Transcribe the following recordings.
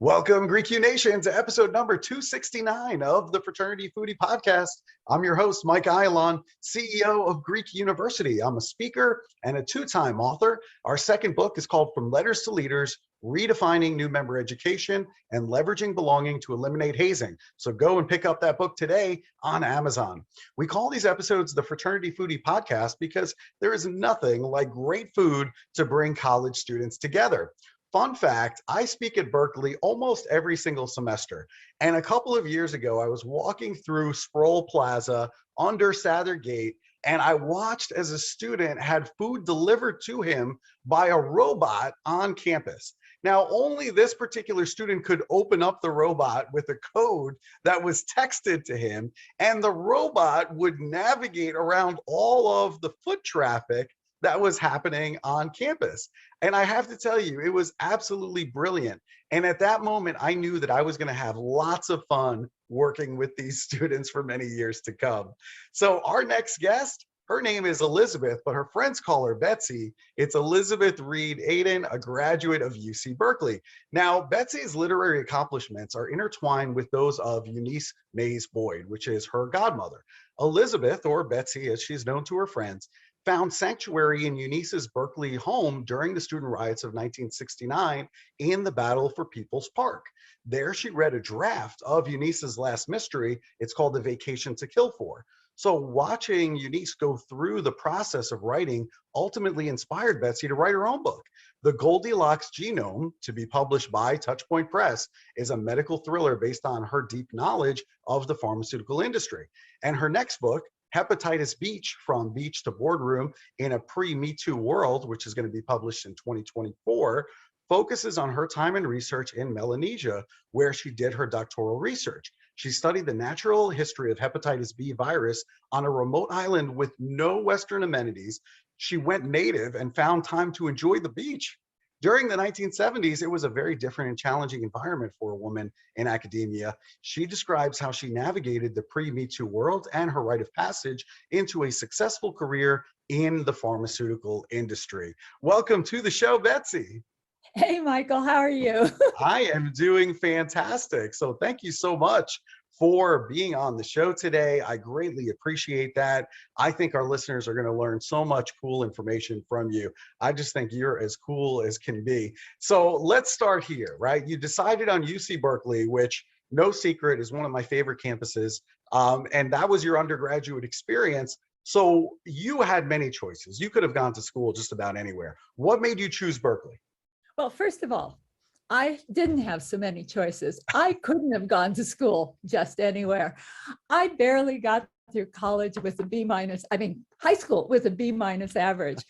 Welcome, Greek U Nation, to episode number 269 of the Fraternity Foodie Podcast. I'm your host, Mike Ayalon, CEO of Greek University. I'm a speaker and a two-time author. Our second book is called From Letters to Leaders, Redefining New Member Education and Leveraging Belonging to Eliminate Hazing. So go and pick up that book today on Amazon. We call these episodes the Fraternity Foodie Podcast because there is nothing like great food to bring college students together. Fun fact, I speak at Berkeley almost every single semester. And a couple of years ago, I was walking through Sproul Plaza under Sather Gate, and I watched as a student had food delivered to him by a robot on campus. Now, only this particular student could open up the robot with a code that was texted to him, and the robot would navigate around all of the foot traffic that was happening on campus. And I have to tell you, it was absolutely brilliant. And at that moment, I knew that I was going to have lots of fun working with these students for many years to come. So our next guest, her name is Elizabeth, but her friends call her Betsy. It's Elizabeth Reed Aden, a graduate of UC Berkeley. Now, Betsy's literary accomplishments are intertwined with those of Eunice Mays Boyd, which is her godmother. Elizabeth, or Betsy as she's known to her friends, found sanctuary in Eunice's Berkeley home during the student riots of 1969 in the Battle for People's Park. There she read a draft of Eunice's last mystery. It's called The Vacation to Kill For. So watching Eunice go through the process of writing ultimately inspired Betsy to write her own book. The Goldilocks Genome, to be published by TouchPoint Press, is a medical thriller based on her deep knowledge of the pharmaceutical industry. And her next book, HEPATITIS Beach From Beach to Boardroom in a Pre-Me Too World, which is going to be published in 2024, focuses on her time and research in Melanesia, where she did her doctoral research. She studied the natural history of hepatitis B virus on a remote island with no Western amenities. She went native and found time to enjoy the beach. During the 1970s, it was a very different and challenging environment for a woman in academia. She describes how she navigated the pre-Me Too world and her rite of passage into a successful career in the pharmaceutical industry. Welcome to the show, Betsy. Hey, Michael, how are you? I am doing fantastic. So thank you so much for being on the show today. I greatly appreciate that. I think our listeners are going to learn so much cool information from you. I just think you're as cool as can be. So let's start here, right? You decided on UC Berkeley, which, no secret, is one of my favorite campuses. And that was your undergraduate experience. So you had many choices. You could have gone to school just about anywhere. What made you choose Berkeley? Well, first of all, I didn't have so many choices. I couldn't have gone to school just anywhere. I barely got through college with a high school with a B- average.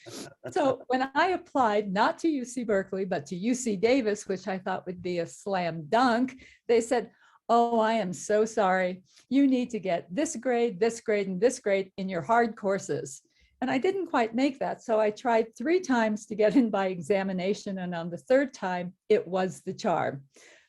So when I applied, not to UC Berkeley, but to UC Davis, which I thought would be a slam dunk, they said, "Oh, I am so sorry. You need to get this grade, and this grade in your hard courses." And I didn't quite make that. So I tried 3 times to get in by examination. And on the 3rd time, it was the charm.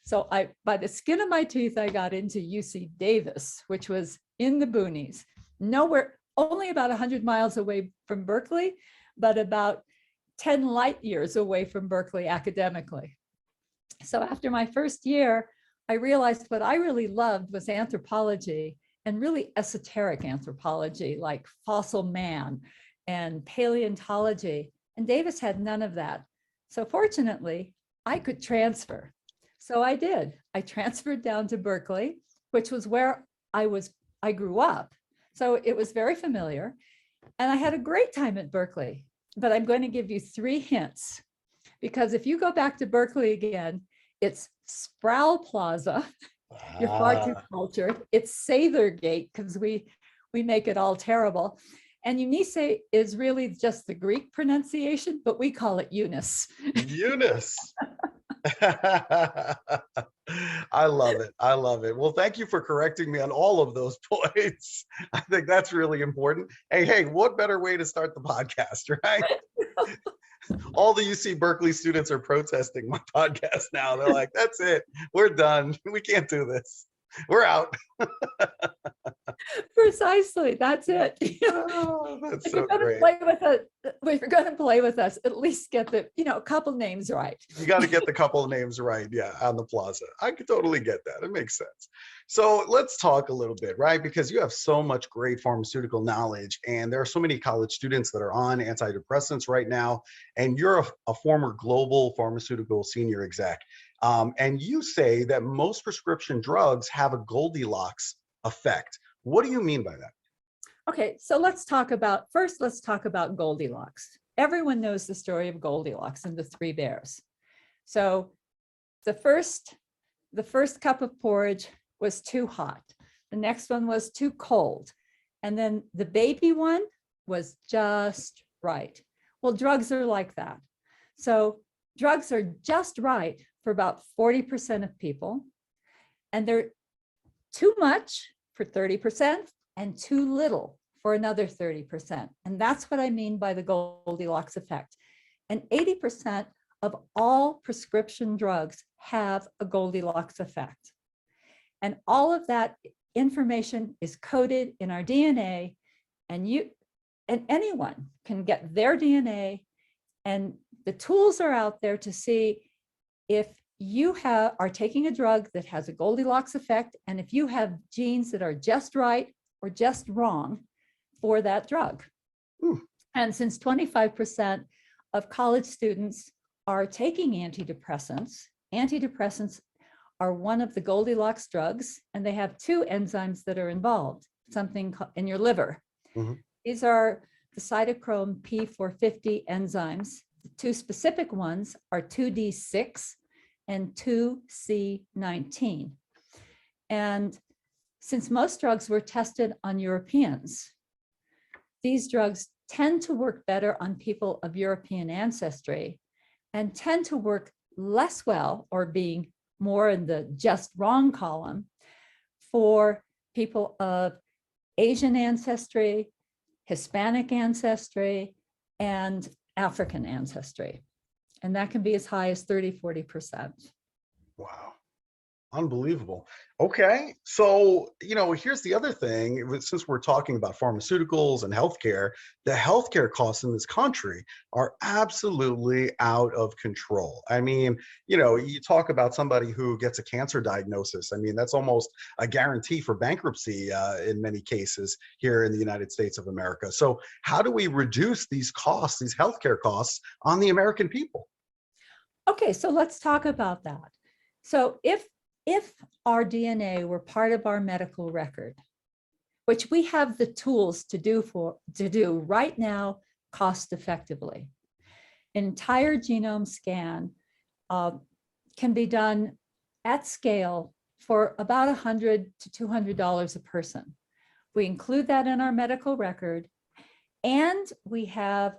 So by the skin of my teeth, I got into UC Davis, which was in the boonies, nowhere, only about 100 miles away from Berkeley, but about 10 light years away from Berkeley academically. So after my first year, I realized what I really loved was anthropology, and really esoteric anthropology like fossil man and paleontology. And Davis had none of that. So fortunately, I could transfer. So I did. I transferred down to Berkeley, which was where I grew up. So it was very familiar. And I had a great time at Berkeley. But I'm going to give you 3 hints. Because if you go back to Berkeley again, it's Sproul Plaza. You're far too cultured. It's Sathergate, because we make it all terrible. And Eunice is really just the Greek pronunciation, but we call it Eunice. Eunice. I love it. I love it. Well, thank you for correcting me on all of those points. I think that's really important. Hey, what better way to start the podcast, right? All the UC Berkeley students are protesting my podcast now. They're like, that's it. We're done. We can't do this. We're out. Precisely, that's it. Oh, that's If so you're going to great. play with us, if you're going to play with us, at least get the, a couple names right. You got to get the couple of names right, yeah, on the plaza. I could totally get that. It makes sense. So let's talk a little bit, right? Because you have so much great pharmaceutical knowledge, and there are so many college students that are on antidepressants right now, and you're a former global pharmaceutical senior exec. And you say that most prescription drugs have a Goldilocks effect. What do you mean by that? Okay, so let's talk about Goldilocks. Everyone knows the story of Goldilocks and the three bears. So the first cup of porridge was too hot. The next one was too cold. And then the baby one was just right. Well, drugs are like that. So drugs are just right for about 40% of people, and they're too much for 30% and too little for another 30%. And that's what I mean by the Goldilocks effect. And 80% of all prescription drugs have a Goldilocks effect. And all of that information is coded in our DNA, and anyone can get their DNA, and the tools are out there to see if you are taking a drug that has a Goldilocks effect, and if you have genes that are just right or just wrong for that drug. And since 25% of college students are taking antidepressants are one of the Goldilocks drugs, and they have two enzymes that are involved, something in your liver. These are the cytochrome P450 enzymes. The two specific ones are 2D6 and 2C19. And since most drugs were tested on Europeans, these drugs tend to work better on people of European ancestry and tend to work less well, or being more in the just wrong column, for people of Asian ancestry, Hispanic ancestry, and African ancestry. And that can be as high as 30–40%. Wow. Unbelievable. Okay. So, here's the other thing. Since we're talking about pharmaceuticals and healthcare, the healthcare costs in this country are absolutely out of control. I mean, you talk about somebody who gets a cancer diagnosis. I mean, that's almost a guarantee for bankruptcy in many cases here in the United States of America. So how do we reduce these costs, these healthcare costs on the American people? Okay, so let's talk about that. So if our DNA were part of our medical record, which we have the tools to do right now cost effectively, an entire genome scan can be done at scale for about $100 to $200 a person. We include that in our medical record, and we have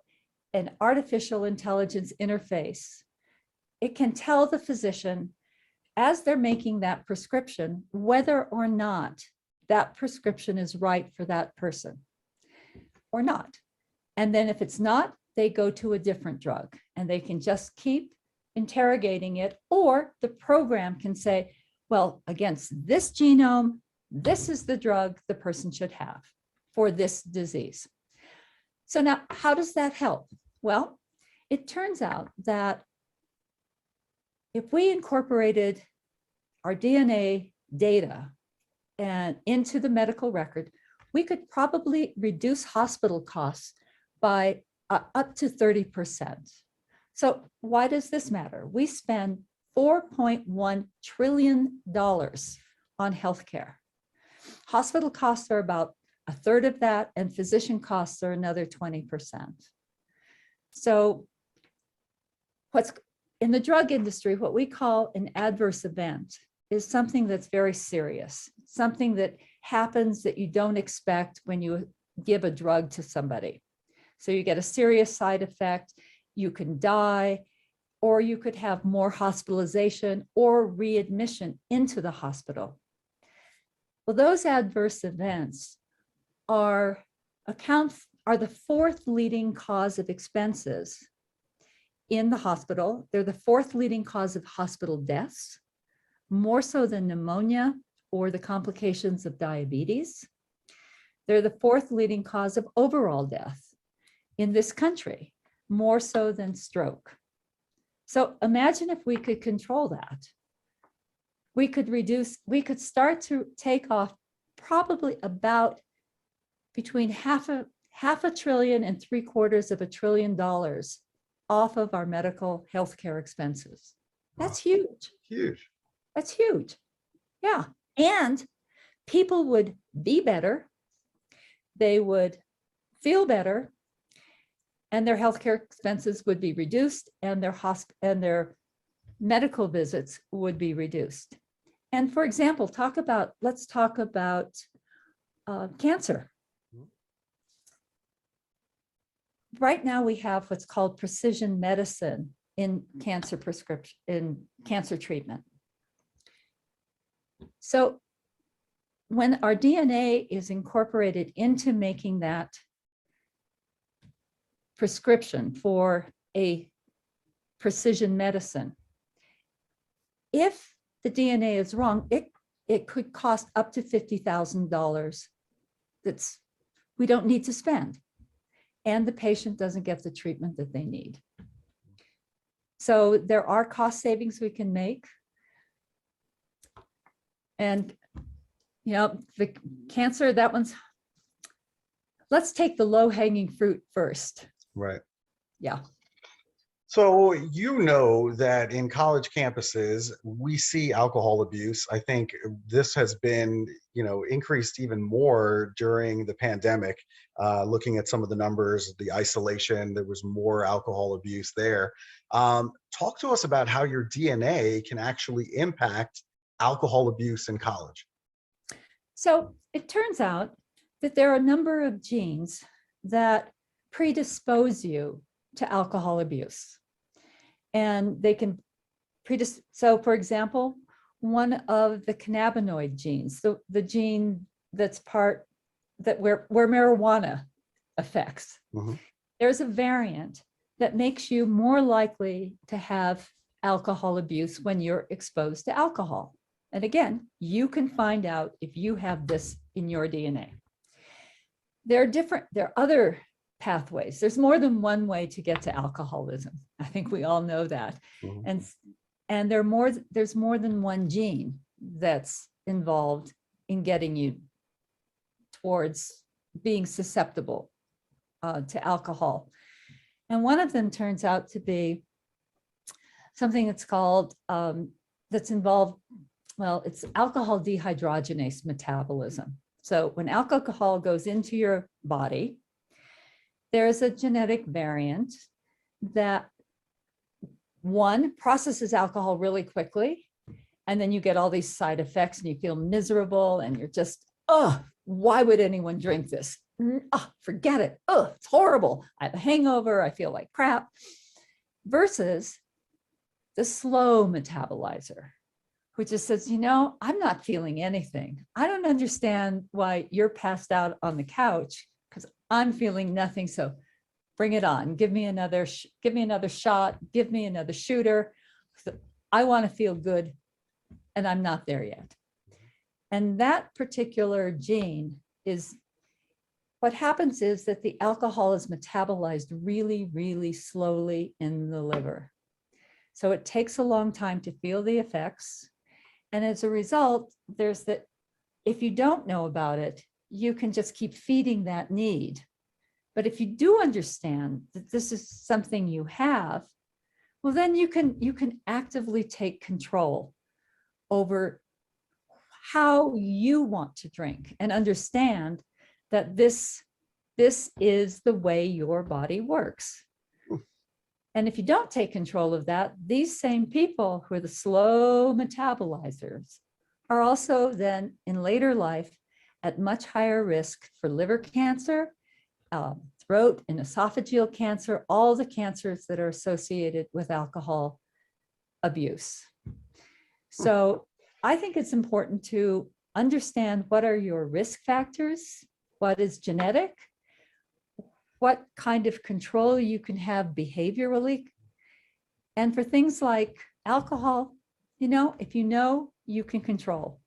an artificial intelligence interface. It can tell the physician, as they're making that prescription, whether or not that prescription is right for that person or not. And then if it's not, they go to a different drug, and they can just keep interrogating it, or the program can say, well, against this genome, this is the drug the person should have for this disease. So now, how does that help? Well, it turns out that if we incorporated our DNA data and into the medical record, we could probably reduce hospital costs by up to 30%. So why does this matter? We spend $4.1 trillion on healthcare. Hospital costs are about a third of that, and physician costs are another 20%. So what's in the drug industry, what we call an adverse event is something that's very serious, something that happens that you don't expect when you give a drug to somebody. So you get a serious side effect, you can die, or you could have more hospitalization or readmission into the hospital. Well, those adverse events are the fourth leading cause of expenses in the hospital. They're the fourth leading cause of hospital deaths, more so than pneumonia or the complications of diabetes. They're the fourth leading cause of overall death in this country, more so than stroke. So imagine if we could control that. We could start to take off probably about between half a trillion and $750 billion off of our medical healthcare expenses. That's huge. Huge. That's huge. Yeah. And people would be better. They would feel better, and their healthcare expenses would be reduced, and their medical visits would be reduced. And for example, let's talk about cancer. Right now we have what's called precision medicine in cancer prescription, in cancer treatment. So when our DNA is incorporated into making that prescription for a precision medicine, if the DNA is wrong, it could cost up to $50,000 we don't need to spend, and the patient doesn't get the treatment that they need. So there are cost savings we can make. And the cancer, let's take the low-hanging fruit first. Right. Yeah. So that in college campuses, we see alcohol abuse. I think this has been, increased even more during the pandemic. Looking at some of the numbers, the isolation, there was more alcohol abuse there. Talk to us about how your DNA can actually impact alcohol abuse in college. So it turns out that there are a number of genes that predispose you to alcohol abuse. And they can so for example, one of the cannabinoid genes, the gene where marijuana affects, there's a variant that makes you more likely to have alcohol abuse when you're exposed to alcohol. And again, you can find out if you have this in your DNA. There are other pathways. There's more than one way to get to alcoholism. I think we all know that. And there's more than one gene that's involved in getting you towards being susceptible to alcohol. And one of them turns out to be something that's called, that's involved, it's alcohol dehydrogenase metabolism. So when alcohol goes into your body, there's a genetic variant that one processes alcohol really quickly, and then you get all these side effects and you feel miserable and you're just, why would anyone drink this? Forget it. It's horrible. I have a hangover. I feel like crap. Versus the slow metabolizer, who just says, I'm not feeling anything. I don't understand why you're passed out on the couch, because I'm feeling nothing. So bring it on. Give me another shot. Give me another shooter. I want to feel good, and I'm not there yet. And that particular gene is, what happens is that the alcohol is metabolized really, really slowly in the liver. So it takes a long time to feel the effects. And as a result, if you don't know about it, you can just keep feeding that need. But if you do understand that this is something you have, well, then you can actively take control over how you want to drink and understand that this is the way your body works. And if you don't take control of that, these same people who are the slow metabolizers are also then in later life at much higher risk for liver cancer, throat and esophageal cancer, all the cancers that are associated with alcohol abuse. So I think it's important to understand what are your risk factors, what is genetic, what kind of control you can have behaviorally. And for things like alcohol, if you can control.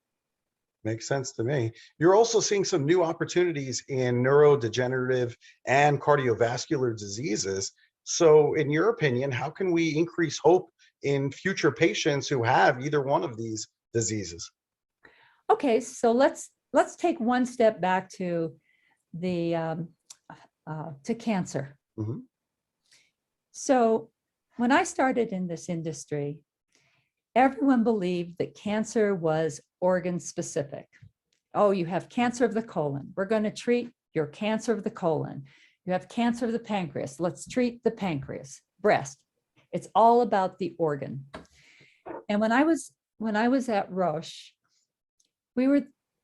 Makes sense to me. You're also seeing some new opportunities in neurodegenerative and cardiovascular diseases. So, in your opinion, how can we increase hope in future patients who have either one of these diseases? Okay, so let's take one step back to the to cancer. Mhm. So when I started in this industry, everyone believed that cancer was organ specific. Oh, you have cancer of the colon. We're going to treat your cancer of the colon. You have cancer of the pancreas. Let's treat the pancreas. Breast. It's all about the organ. And when I was at Roche,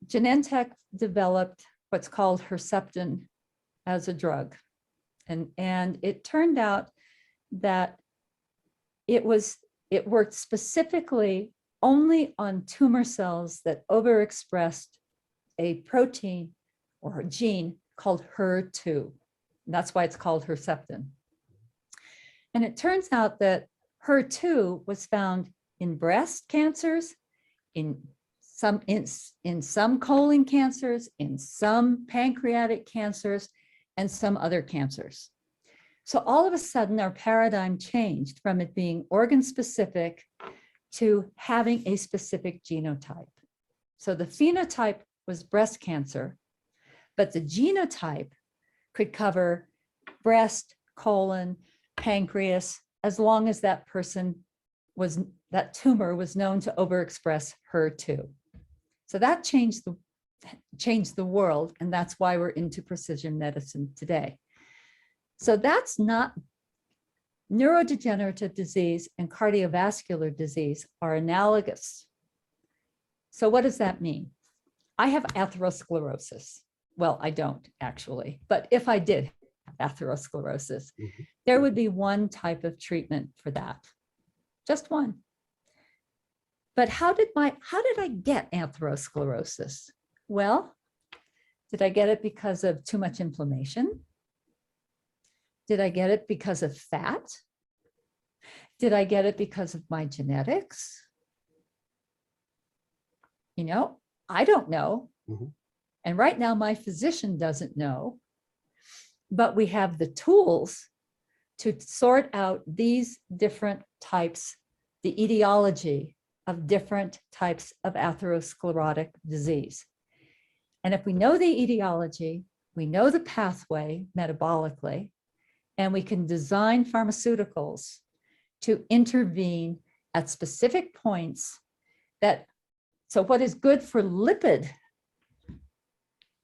Genentech developed what's called Herceptin as a drug. And it turned out that it worked specifically only on tumor cells that overexpressed a protein or a gene called HER2. And that's why it's called Herceptin. And it turns out that HER2 was found in breast cancers, in some colon cancers, in some pancreatic cancers, and some other cancers. So all of a sudden, our paradigm changed from it being organ specific to having a specific genotype. So the phenotype was breast cancer, but the genotype could cover breast, colon, pancreas, as long as that tumor was known to overexpress HER2. So that changed the world, and that's why we're into precision medicine today. So that's not neurodegenerative disease and cardiovascular disease are analogous. So what does that mean? I have atherosclerosis. Well, I don't actually, but if I did have atherosclerosis, there would be one type of treatment for that, just one. But how did I get atherosclerosis? Well, did I get it because of too much inflammation? Did I get it because of fat? Did I get it because of my genetics? I don't know. And right now, my physician doesn't know. But we have the tools to sort out these different types, the etiology of different types of atherosclerotic disease. And if we know the etiology, we know the pathway metabolically, and we can design pharmaceuticals to intervene at specific points so what is good for lipid,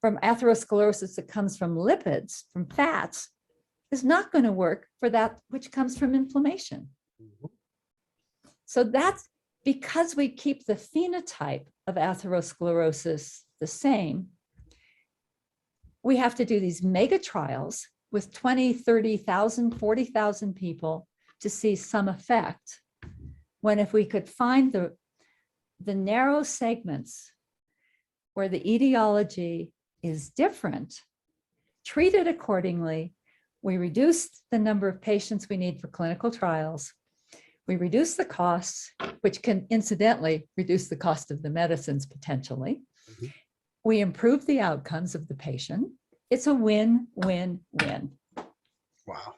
from atherosclerosis that comes from lipids, from fats, is not going to work for that which comes from inflammation. So that's because we keep the phenotype of atherosclerosis the same. We have to do these mega trials with 20, 30,000, 40,000 people to see some effect. When if we could find the narrow segments where the etiology is different, treat it accordingly, we reduce the number of patients we need for clinical trials, we reduce the costs, which can incidentally reduce the cost of the medicines potentially. We improve the outcomes of the patient. It's a win, win, win. Wow,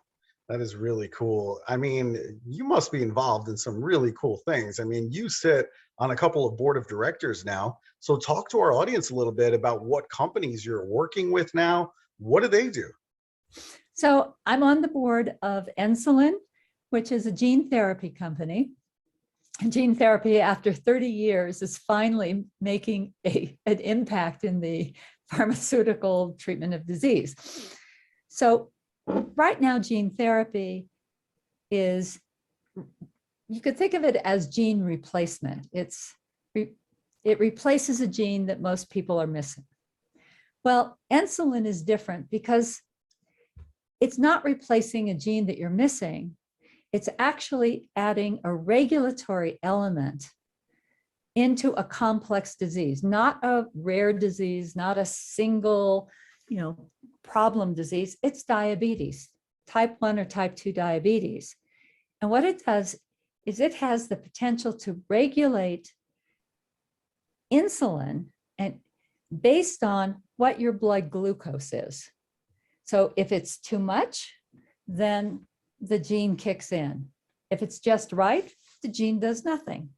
that is really cool. I mean, you must be involved in some really cool things. I mean, you sit on a couple of board of directors now. So talk to our audience a little bit about what companies you're working with now. What do they do? So I'm on the board of Insulin, which is a gene therapy company. And gene therapy, after 30 years, is finally making an impact in the pharmaceutical treatment of disease. So right now, gene therapy is, you could think of it as gene replacement. It replaces a gene that most people are missing. Well, insulin is different because it's not replacing a gene that you're missing. It's actually adding a regulatory element into a complex disease, not a rare disease, not a single, problem disease. It's diabetes, type 1 or type 2 diabetes. And what it does is it has the potential to regulate insulin and based on what your blood glucose is. So if it's too much, then the gene kicks in. If it's just right, the gene does nothing.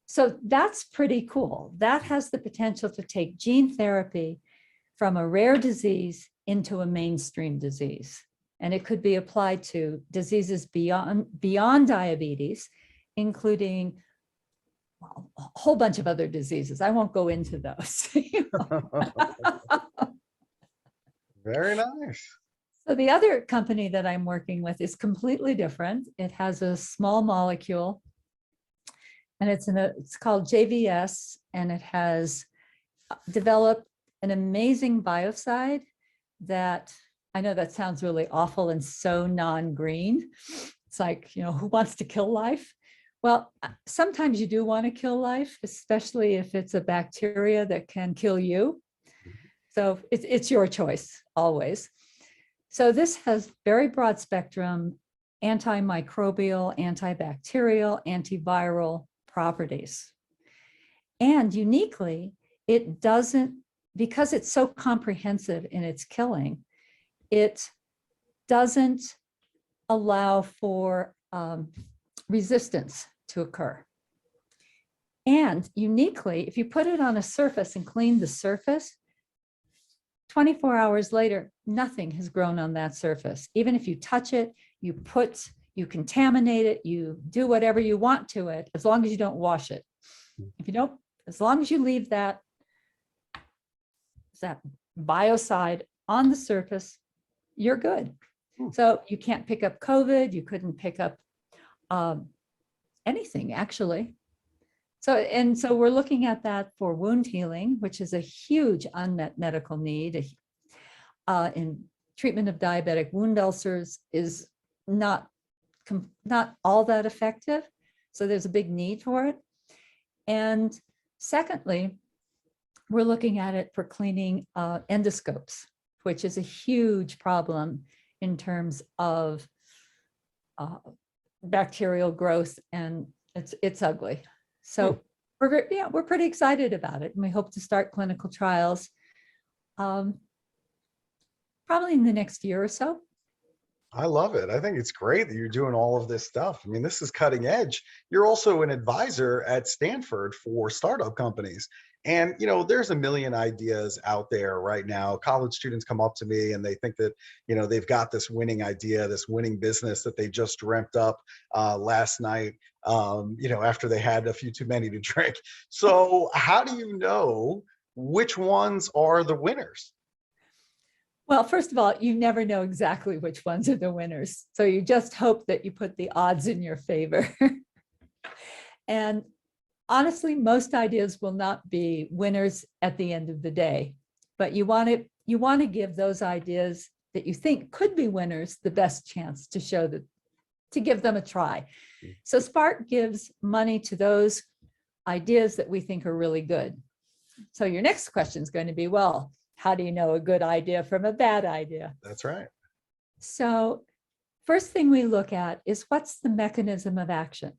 So that's pretty cool. That has the potential to take gene therapy from a rare disease into a mainstream disease. And it could be applied to diseases beyond diabetes, including a whole bunch of other diseases. I won't go into those. Very nice. So the other company that I'm working with is completely different. It has a small molecule, and it's called JVS, and it has developed an amazing biocide that, I know that sounds really awful and so non-green. It's like, who wants to kill life? Well, sometimes you do want to kill life, especially if it's a bacteria that can kill you. So it's your choice always. So this has very broad spectrum antimicrobial, antibacterial, antiviral properties. And uniquely, it doesn't, because it's so comprehensive in its killing, it doesn't allow for resistance to occur. And uniquely, if you put it on a surface and clean the surface, 24 hours later, nothing has grown on that surface. Even if you touch it, you contaminate it, you do whatever you want to it, as long as you don't wash it. If you don't, as long as you leave that biocide on the surface, you're good. So you can't pick up COVID, you couldn't pick up anything actually. So we're looking at that for wound healing, which is a huge unmet medical need. In treatment of diabetic wound ulcers is not all that effective. So there's a big need for it. And secondly, we're looking at it for cleaning endoscopes, which is a huge problem in terms of bacterial growth, and it's ugly. So we're pretty excited about it, and we hope to start clinical trials probably in the next year or so. I love it. I think it's great that you're doing all of this stuff. I mean, this is cutting edge. You're also an advisor at Stanford for startup companies. And, there's a million ideas out there right now. College students come up to me and they think that, they've got this winning idea, this winning business that they just dreamt up last night, after they had a few too many to drink. So how do you know which ones are the winners? Well, first of all, you never know exactly which ones are the winners. So you just hope that you put the odds in your favor. And honestly, most ideas will not be winners at the end of the day, but you want to give those ideas that you think could be winners the best chance to show that, to give them a try. So Spark gives money to those ideas that we think are really good. So your next question is going to be, well, how do you know a good idea from a bad idea? That's right. So first thing we look at is, what's the mechanism of action?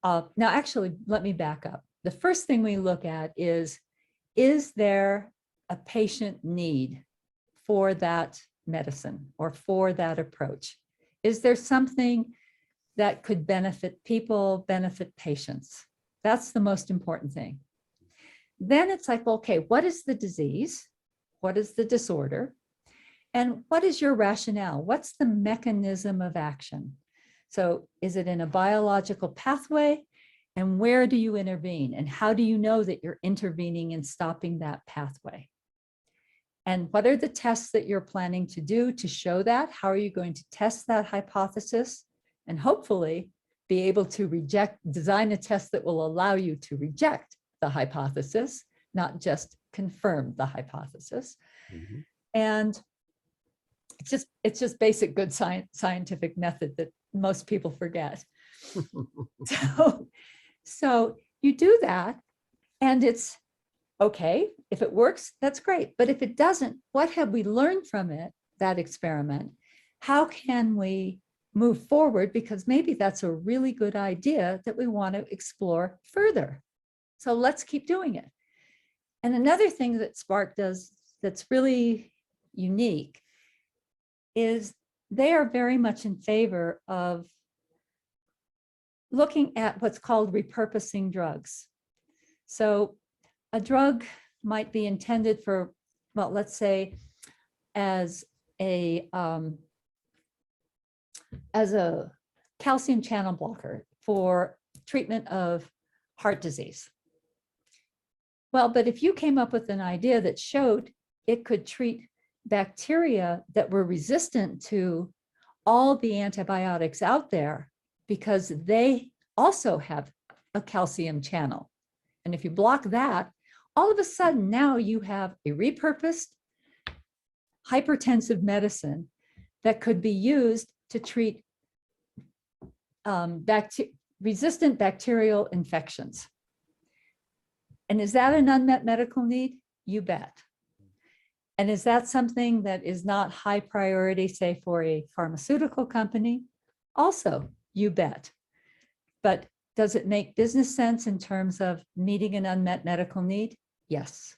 Now, actually, let me back up. The first thing we look at is there a patient need for that medicine or for that approach? Is there something that could benefit people, benefit patients? That's the most important thing. Then it's like, okay, what is the disease? What is the disorder? And what is your rationale? What's the mechanism of action? So is it in a biological pathway? And where do you intervene? And how do you know that you're intervening and stopping that pathway? And what are the tests that you're planning to do to show that? How are you going to test that hypothesis? And hopefully be able to design a test that will allow you to reject the hypothesis, not just confirm the hypothesis. Mm-hmm. And it's just basic good scientific method that most people forget. So you do that, and it's okay. If it works, that's great. But if it doesn't, what have we learned from it, that experiment? How can we move forward? Because maybe that's a really good idea that we want to explore further. So let's keep doing it. And another thing that Spark does that's really unique is they are very much in favor of looking at what's called repurposing drugs. So a drug might be intended for, well, let's say as a calcium channel blocker for treatment of heart disease. Well, but if you came up with an idea that showed it could treat bacteria that were resistant to all the antibiotics out there because they also have a calcium channel. And if you block that, all of a sudden now you have a repurposed hypertensive medicine that could be used to treat resistant bacterial infections. And is that an unmet medical need? You bet. And is that something that is not high priority, say, for a pharmaceutical company? Also, you bet. But does it make business sense in terms of meeting an unmet medical need? Yes,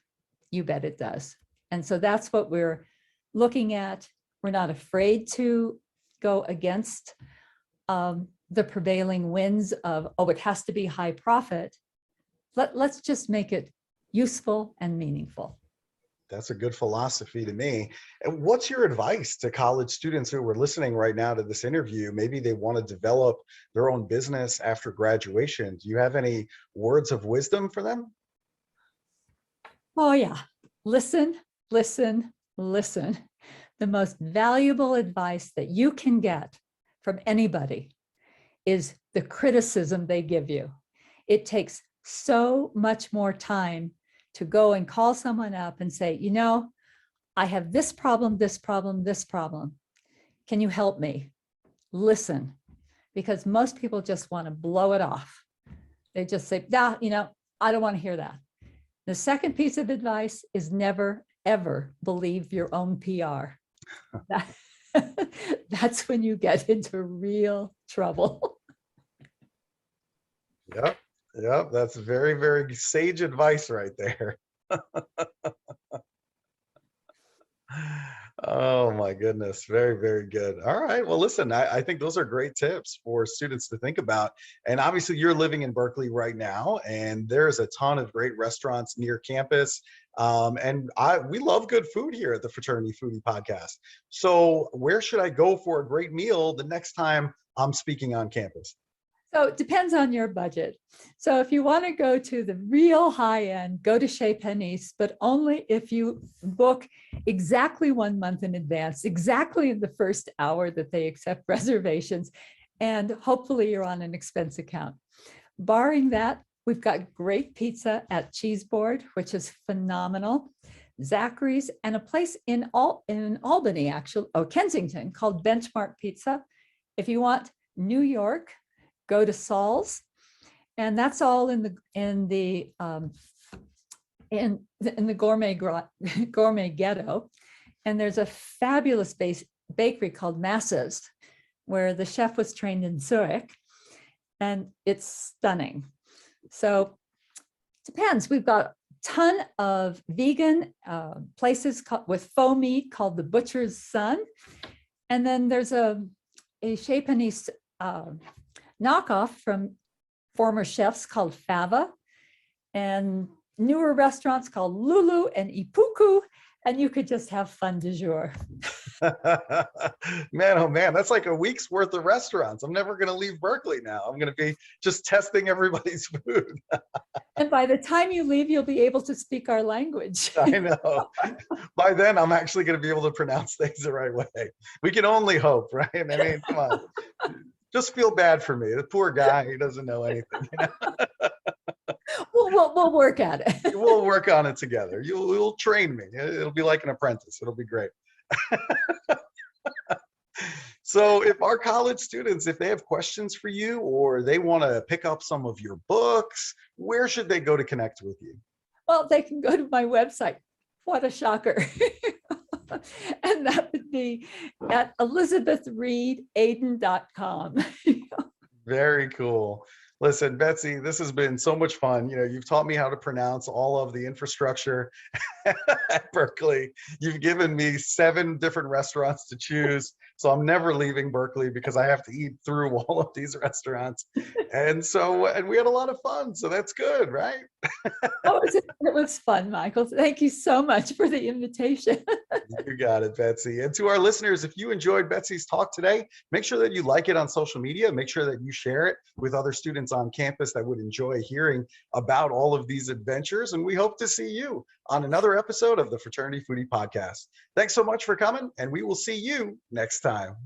you bet it does. And so that's what we're looking at. We're not afraid to go against the prevailing winds of, oh, it has to be high profit. Let's just make it useful and meaningful. That's a good philosophy to me. And what's your advice to college students who are listening right now to this interview? Maybe they want to develop their own business after graduation. Do you have any words of wisdom for them? Oh yeah, listen, listen, listen. The most valuable advice that you can get from anybody is the criticism they give you. It takes so much more time to go and call someone up and say, you know, I have this problem, this problem, this problem. Can you help me? Listen, because most people just want to blow it off. They just say, nah, you know, I don't want to hear that. The second piece of advice is never, ever believe your own PR. That's when you get into real trouble. Yep. Yep. That's very, very sage advice right there. Oh my goodness. Very, very good. All right. Well, listen, I think those are great tips for students to think about. And obviously you're living in Berkeley right now, and there's a ton of great restaurants near campus. We love good food here at the Fraternity Foodie Podcast. So where should I go for a great meal the next time I'm speaking on campus? So it depends on your budget. So if you want to go to the real high end, go to Chez Panisse, but only if you book exactly 1 month in advance, exactly in the first hour that they accept reservations, and hopefully you're on an expense account. Barring that, we've got great pizza at Cheeseboard, which is phenomenal. Zachary's, and a place in Albany, actually, or Kensington, called Benchmark Pizza. If you want New York, go to Saul's, and that's all in the gourmet ghetto. And there's a fabulous bakery called Massa's, where the chef was trained in Zurich, and it's stunning. So depends. We've got a ton of vegan places with faux meat called the Butcher's Son, and then there's a Chez Panisse knockoff from former chefs called Fava, and newer restaurants called Lulu and Ipuku, and you could just have fun du jour. Man, oh man, that's like a week's worth of restaurants. I'm never going to leave Berkeley now. I'm going to be just testing everybody's food. And by the time you leave, you'll be able to speak our language. I know. By then, I'm actually going to be able to pronounce things the right way. We can only hope, right? I mean, come on. Just feel bad for me. The poor guy, he doesn't know anything. You know? We'll work at it. We'll work on it together. You'll train me. It'll be like an apprentice. It'll be great. So if our college students, if they have questions for you or they want to pick up some of your books, where should they go to connect with you? Well, they can go to my website. What a shocker. And that would be at ElizabethReedAden.com. Very cool. Listen, Betsy, this has been so much fun. You've taught me how to pronounce all of the infrastructure at Berkeley. You've given me 7 different restaurants to choose. So I'm never leaving Berkeley because I have to eat through all of these restaurants. And we had a lot of fun. So that's good, right? Oh, it was fun, Michael. Thank you so much for the invitation. You got it, Betsy. And to our listeners, if you enjoyed Betsy's talk today, make sure that you like it on social media. Make sure that you share it with other students on campus that would enjoy hearing about all of these adventures. And we hope to see you on another episode of the Fraternity Foodie Podcast. Thanks so much for coming, and we will see you next time.